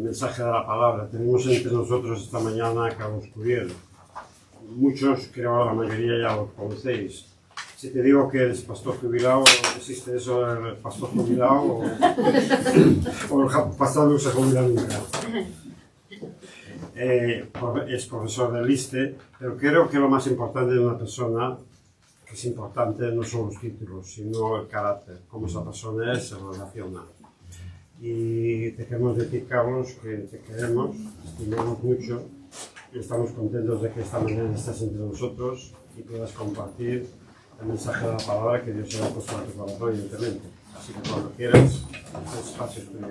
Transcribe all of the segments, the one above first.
mensaje de la palabra. Tenemos entre nosotros esta mañana a Carlos Curiel. Muchos, creo la mayoría ya lo conocéis. Si te digo que eres pastor jubilado, ¿existe eso del pastor jubilado? O el pastor no se jubila nunca. Es profesor del ISTE, pero creo que lo más importante de una persona, que es importante, no son los títulos, sino el carácter, cómo esa persona es, se relaciona. Y te queremos decir, Carlos, que te queremos, estimamos mucho y estamos contentos de que esta mañana estés entre nosotros y puedas compartir el mensaje de la palabra que Dios haya puesto a tu corazón, evidentemente. Así que cuando quieras, el espacio es tuyo.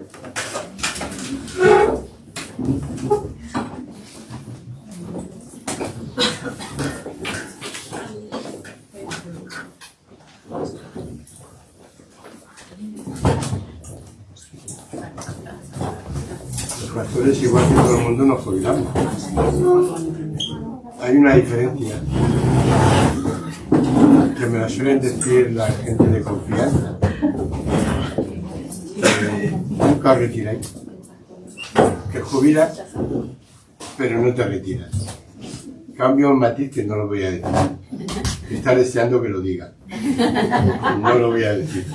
Los pastores, igual que todo el mundo, nos jubilamos. Hay una diferencia que me la suelen decir la gente de confianza. Nunca os retiráis. Que jubilas, pero no te retiras. Cambio un matiz que no lo voy a decir. Está deseando que lo diga. No lo voy a decir.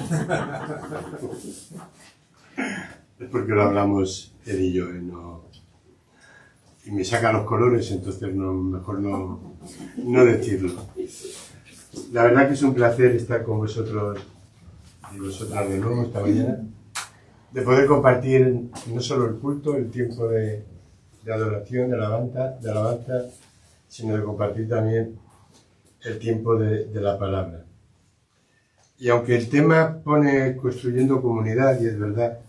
Es porque lo hablamos él y yo, y me saca los colores, entonces mejor no decirlo. La verdad que es un placer estar con vosotros y vosotras de nuevo esta mañana, de poder compartir no solo el culto, el tiempo de adoración, de alabanza, sino de compartir también el tiempo de la palabra. Y aunque el tema pone construyendo comunidad, y es verdad,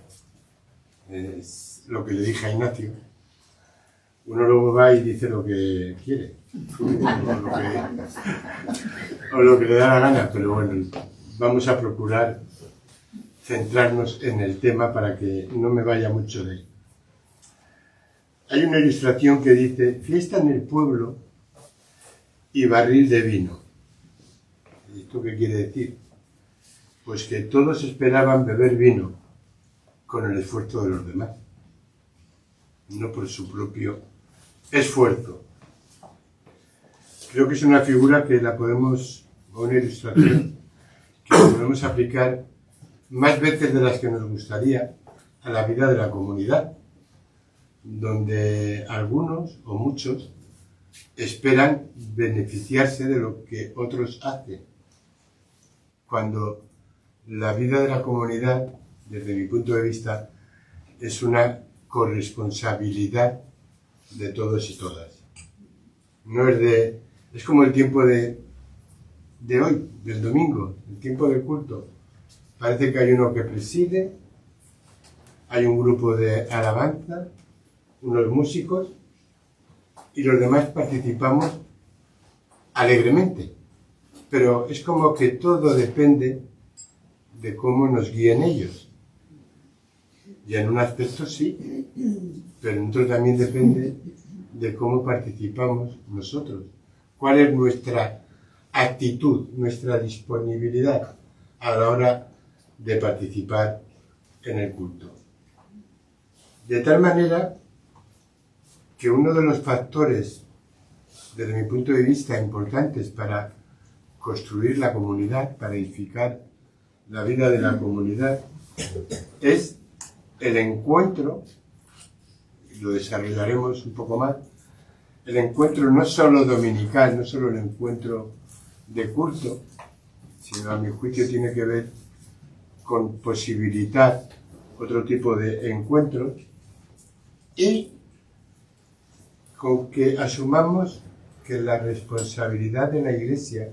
es lo que le dije a Ignacio, uno luego va y dice lo que quiere, o lo que le da la gana, pero bueno, vamos a procurar centrarnos en el tema para que no me vaya mucho de él. Hay una ilustración que dice: fiesta en el pueblo y barril de vino. ¿Y esto qué quiere decir? Pues que todos esperaban beber vino con el esfuerzo de los demás, no por su propio esfuerzo. Creo que es una figura que la podemos, o una ilustración, que la podemos aplicar más veces de las que nos gustaría a la vida de la comunidad, donde algunos o muchos esperan beneficiarse de lo que otros hacen, cuando la vida de la comunidad, desde mi punto de vista, es una corresponsabilidad de todos y todas. No es como el tiempo de hoy, del domingo, el tiempo del culto. Parece que hay uno que preside, hay un grupo de alabanza, unos músicos, y los demás participamos alegremente. Pero es como que todo depende de cómo nos guíen ellos. Y en un aspecto sí, pero en otro también depende de cómo participamos nosotros. ¿Cuál es nuestra actitud, nuestra disponibilidad a la hora de participar en el culto? De tal manera que uno de los factores, desde mi punto de vista, importantes para construir la comunidad, para edificar la vida de la comunidad, es el encuentro, y lo desarrollaremos un poco más, el encuentro no solo dominical, no solo el encuentro de culto, sino a mi juicio tiene que ver con posibilitar otro tipo de encuentros y con que asumamos que la responsabilidad de la Iglesia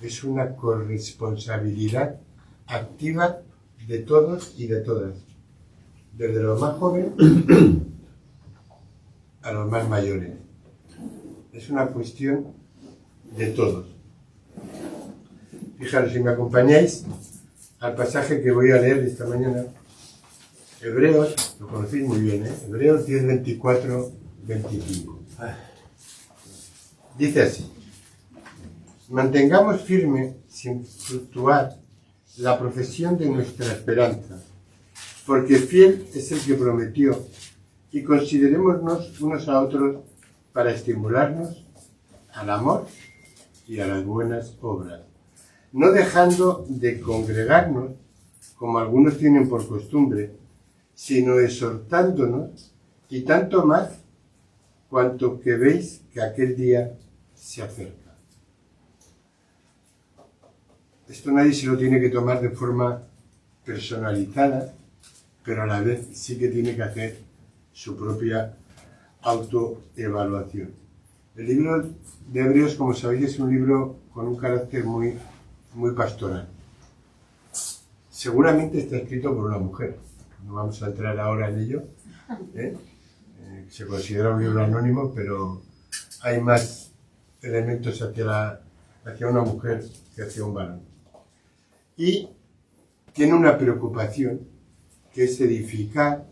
es una corresponsabilidad activa de todos y de todas, desde los más jóvenes a los más mayores. Es una cuestión de todos. Fijaros, si me acompañáis al pasaje que voy a leer esta mañana, Hebreos, lo conocéis muy bien, Hebreos 10, 24, 25. Dice así: mantengamos firme, sin fluctuar, la profesión de nuestra esperanza, porque fiel es el que prometió. y considerémonos unos a otros para estimularnos al amor y a las buenas obras, no dejando de congregarnos, como algunos tienen por costumbre, sino exhortándonos, y tanto más cuanto que veis que aquel día se acerca. Esto nadie se lo tiene que tomar de forma personalizada, pero a la vez sí que tiene que hacer su propia autoevaluación. El libro de Hebreos, como sabéis, es un libro con un carácter muy pastoral. Seguramente está escrito por una mujer. No vamos a entrar ahora en ello. Se considera un libro anónimo, pero hay más elementos hacia una mujer que hacia un varón. Y tiene una preocupación, que es edificar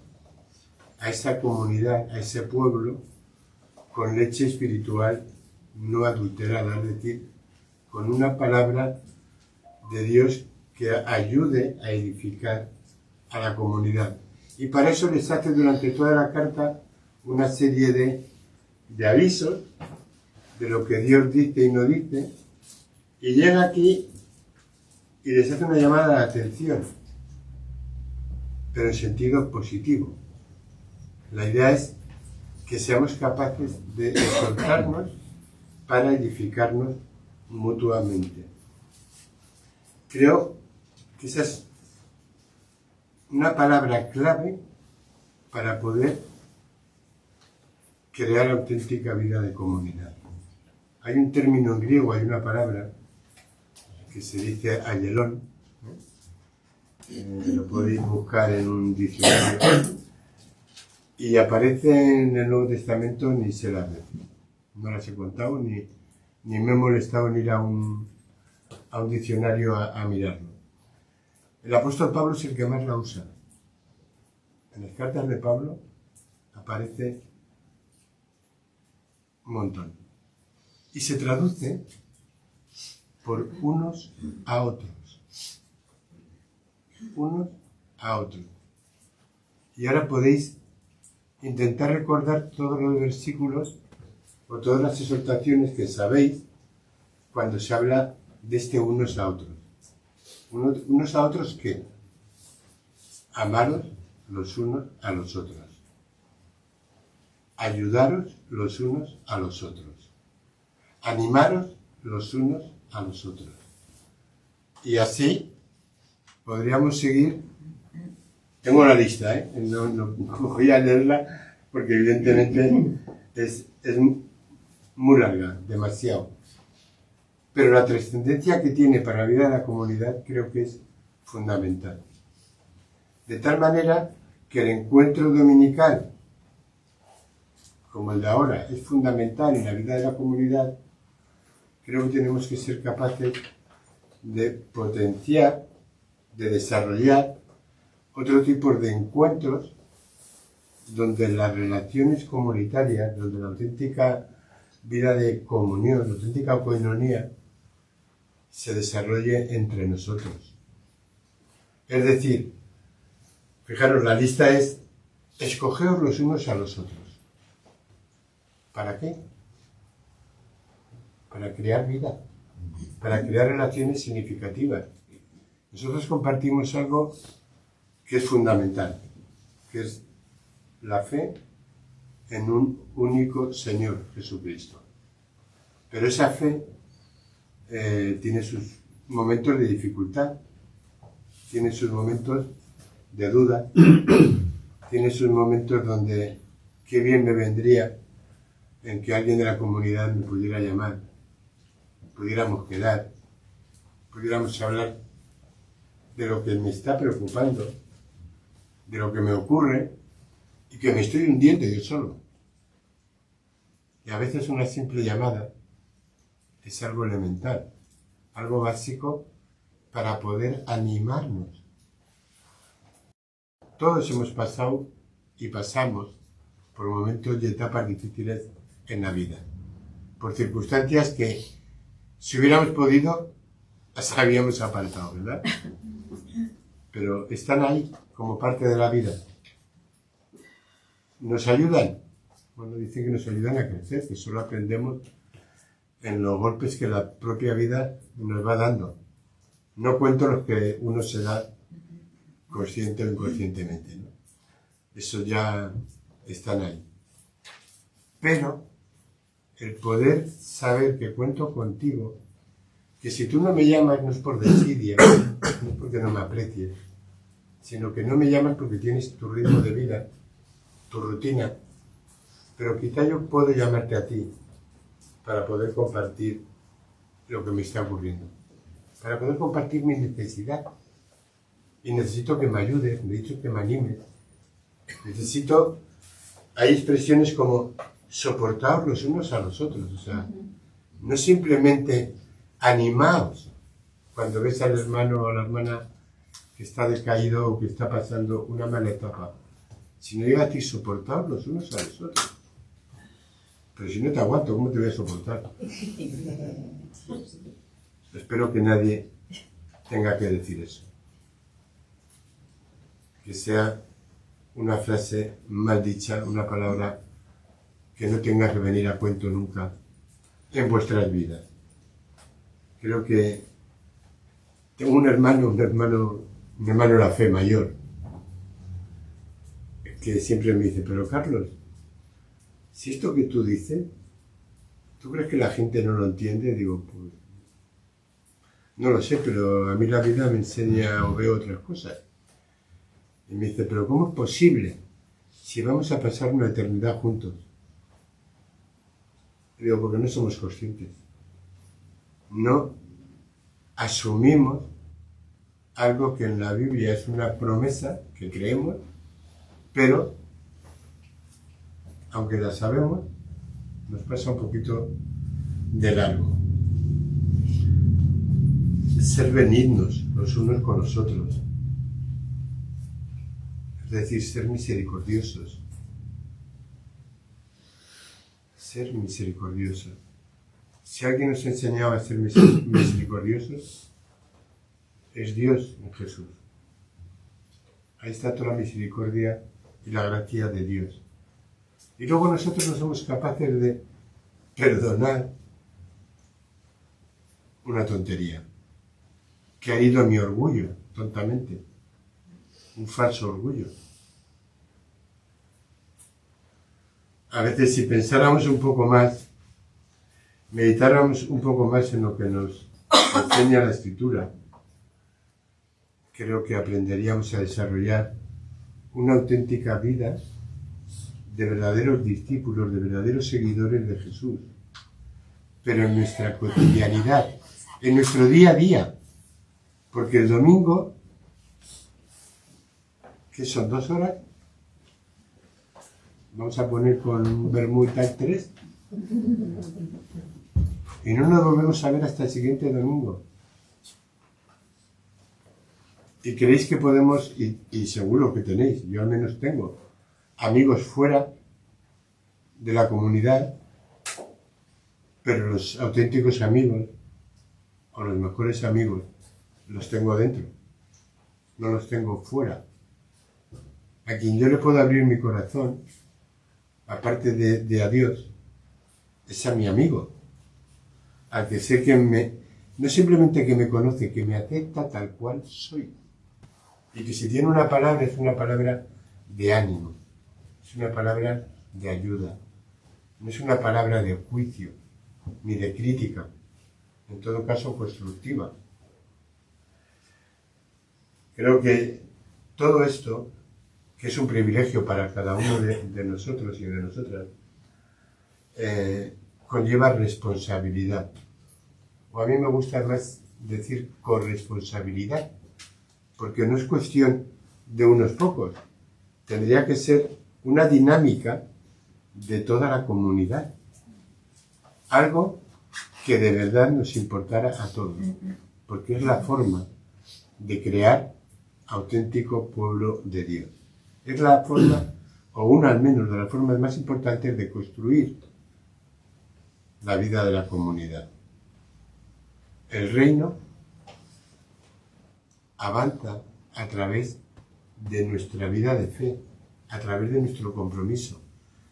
a esa comunidad, a ese pueblo, con leche espiritual no adulterada, es decir, con una palabra de Dios que ayude a edificar a la comunidad. Y para eso les hace durante toda la carta una serie de avisos de lo que Dios dice y no dice, y llega aquí y les hace una llamada de atención, pero en sentido positivo. La idea es que seamos capaces de exhortarnos para edificarnos mutuamente. Creo que esa es una palabra clave para poder crear auténtica vida de comunidad. Hay un término en griego, hay una palabra que se dice ayelón, lo podéis buscar en un diccionario, y aparece en el Nuevo Testamento, ni se las decía. No las he contado, ni me he molestado en ir a un diccionario a mirarlo. El apóstol Pablo es el que más la usa. En las cartas de Pablo aparece un montón. Y se traduce por unos a otros. Unos a otros. Y ahora podéis intentar recordar todos los versículos o todas las exhortaciones que sabéis cuando se habla de este unos a otros. ¿Unos a otros qué? Amaros los unos a los otros. Ayudaros los unos a los otros. Animaros los unos a los otros. Y así podríamos seguir. Tengo la lista, no voy a leerla porque evidentemente es muy larga, demasiado. Pero la trascendencia que tiene para la vida de la comunidad creo que es fundamental. De tal manera que el encuentro dominical, como el de ahora, es fundamental en la vida de la comunidad, creo que tenemos que ser capaces de potenciar, de desarrollar otro tipo de encuentros donde las relaciones comunitarias, donde la auténtica vida de comunión, la auténtica koinonía, se desarrolle entre nosotros. Es decir, fijaros, la lista es: escogeos los unos a los otros. ¿Para qué? Para crear vida, para crear relaciones significativas. Nosotros compartimos algo que es fundamental, que es la fe en un único Señor, Jesucristo. Pero esa fe tiene sus momentos de dificultad, tiene sus momentos de duda, tiene sus momentos donde qué bien me vendría en que alguien de la comunidad me pudiera llamar, pudiéramos quedar, pudiéramos hablar de lo que me está preocupando, de lo que me ocurre y que me estoy hundiendo yo solo. Y a veces una simple llamada es algo elemental, algo básico para poder animarnos. Todos hemos pasado y pasamos por momentos y etapas difíciles en la vida, por circunstancias que, si hubiéramos podido, las habíamos apartado, ¿verdad? Pero están ahí como parte de la vida. nos ayudan. Bueno, dicen que nos ayudan a crecer, que solo aprendemos en los golpes que la propia vida nos va dando. No cuento los que uno se da consciente o inconscientemente, ¿no? Eso ya están ahí. Pero el poder saber que cuento contigo, que si tú no me llamas no es por desidia, no es porque no me aprecies, sino que no me llamas porque tienes tu ritmo de vida, tu rutina, pero quizá yo puedo llamarte a ti para poder compartir lo que me está ocurriendo, para poder compartir mi necesidad. Y necesito que me ayudes, necesito que me animes. Necesito, hay expresiones como soportaos los unos a los otros, o sea, no simplemente animaos cuando ves al hermano o a la hermana que está decaído o que está pasando una mala etapa, sino diga a ti, soportaos los unos a los otros. Pero si no te aguanto, ¿cómo te voy a soportar? Espero que nadie tenga que decir eso. Que sea una frase mal dicha, una palabra que no tenga que venir a cuento nunca en vuestras vidas. Creo que tengo un hermano de la fe mayor, que siempre me dice, pero Carlos, si esto que tú dices, ¿tú crees que la gente no lo entiende? Digo, pues, no lo sé, pero a mí la vida me enseña o veo otras cosas. Y me dice, pero ¿cómo es posible si vamos a pasar una eternidad juntos? Y digo, porque no somos conscientes. No asumimos algo que en la Biblia es una promesa que creemos, pero, aunque la sabemos, nos pasa un poquito de largo. Ser benignos los unos con los otros. Es decir, ser misericordiosos. Ser misericordiosos. Si alguien nos enseñaba a ser misericordiosos, es Dios en Jesús. Ahí está toda la misericordia y la gracia de Dios. Y luego nosotros no somos capaces de perdonar una tontería que ha herido a mi orgullo, tontamente. Un falso orgullo. A veces si pensáramos un poco más, meditáramos un poco más en lo que nos enseña la Escritura, creo que aprenderíamos a desarrollar una auténtica vida de verdaderos discípulos, de verdaderos seguidores de Jesús, pero en nuestra cotidianidad, en nuestro día a día, porque el domingo, ¿qué son? 2 horas? Vamos a poner con un vermú y tal 3. Y no nos volvemos a ver hasta el siguiente domingo. ¿Y creéis que podemos, y seguro que tenéis, yo al menos tengo, amigos fuera de la comunidad, pero los auténticos amigos, o los mejores amigos, los tengo dentro, no los tengo fuera. A quien yo le puedo abrir mi corazón, aparte de a Dios, es a mi amigo, al que sé que no simplemente que me conoce, que me acepta tal cual soy. Y que si tiene una palabra, es una palabra de ánimo, es una palabra de ayuda, no es una palabra de juicio, ni de crítica, en todo caso constructiva. Creo que todo esto, que es un privilegio para cada uno de nosotros y de nosotras, conlleva responsabilidad. O a mí me gusta más decir corresponsabilidad, porque no es cuestión de unos pocos. Tendría que ser una dinámica de toda la comunidad. Algo que de verdad nos importara a todos, porque es la forma de crear auténtico pueblo de Dios. Es la forma, o una al menos de las formas más importantes de construir la vida de la comunidad. El reino avanza a través de nuestra vida de fe, a través de nuestro compromiso,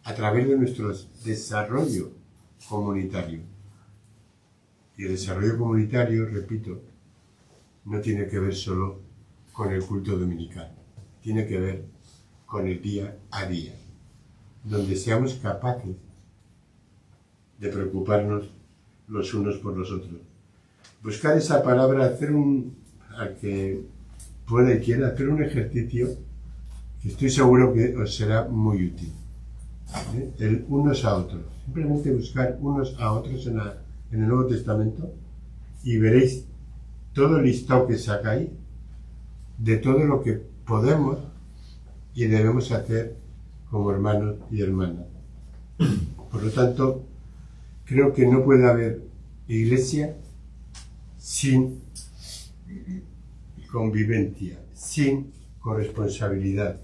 a través de nuestro desarrollo comunitario. Y el desarrollo comunitario, repito, no tiene que ver solo con el culto dominical, tiene que ver con el día a día, donde seamos capaces de preocuparnos los unos por los otros. Buscar esa palabra, al que pueda y quiera, hacer un ejercicio que estoy seguro que os será muy útil. El unos a otros. Simplemente buscar unos a otros en el Nuevo Testamento y veréis todo el listado que saca ahí de todo lo que podemos y debemos hacer como hermanos y hermanas. Por lo tanto, creo que no puede haber iglesia sin convivencia, sin corresponsabilidad,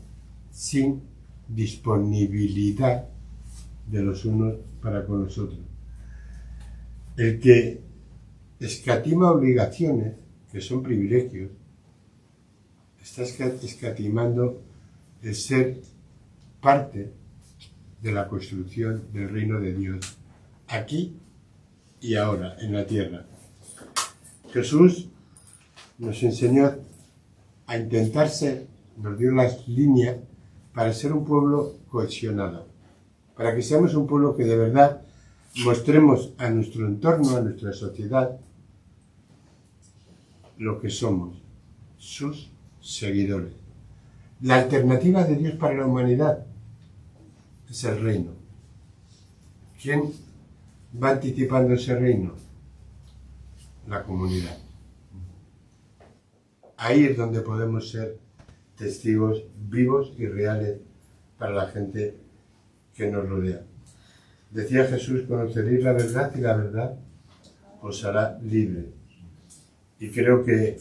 sin disponibilidad de los unos para con los otros. El que escatima obligaciones, que son privilegios, está escatimando el ser parte de la construcción del reino de Dios, aquí y ahora, en la tierra. Jesús nos enseñó a intentar ser, nos dio las líneas para ser un pueblo cohesionado, para que seamos un pueblo que de verdad mostremos a nuestro entorno, a nuestra sociedad, lo que somos, sus seguidores. La alternativa de Dios para la humanidad es el reino. ¿Quién va anticipando ese reino? La comunidad. Ahí es donde podemos ser testigos vivos y reales para la gente que nos rodea. Decía Jesús: conoceréis la verdad y la verdad os hará libre. Y creo que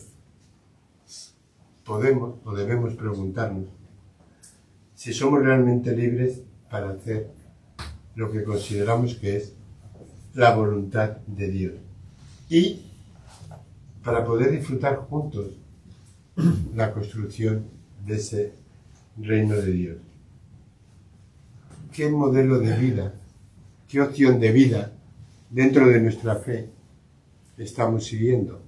podemos o debemos preguntarnos si somos realmente libres para hacer lo que consideramos que es la voluntad de Dios y para poder disfrutar juntos la construcción de ese reino de Dios. ¿Qué modelo de vida, qué opción de vida dentro de nuestra fe estamos siguiendo?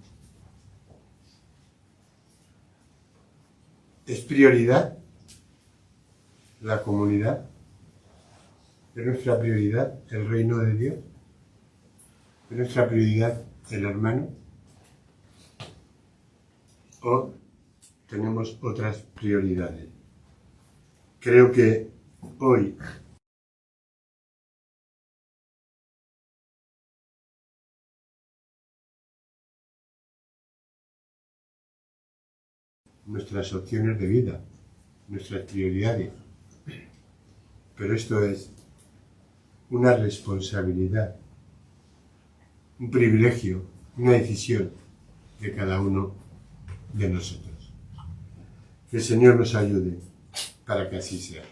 ¿Es prioridad la comunidad? ¿Es nuestra prioridad el reino de Dios? ¿Es nuestra prioridad el hermano? ¿O tenemos otras prioridades? Creo que hoy nuestras opciones de vida, nuestras prioridades. Pero esto es una responsabilidad, un privilegio, una decisión de cada uno de nosotros. Que el Señor nos ayude para que así sea.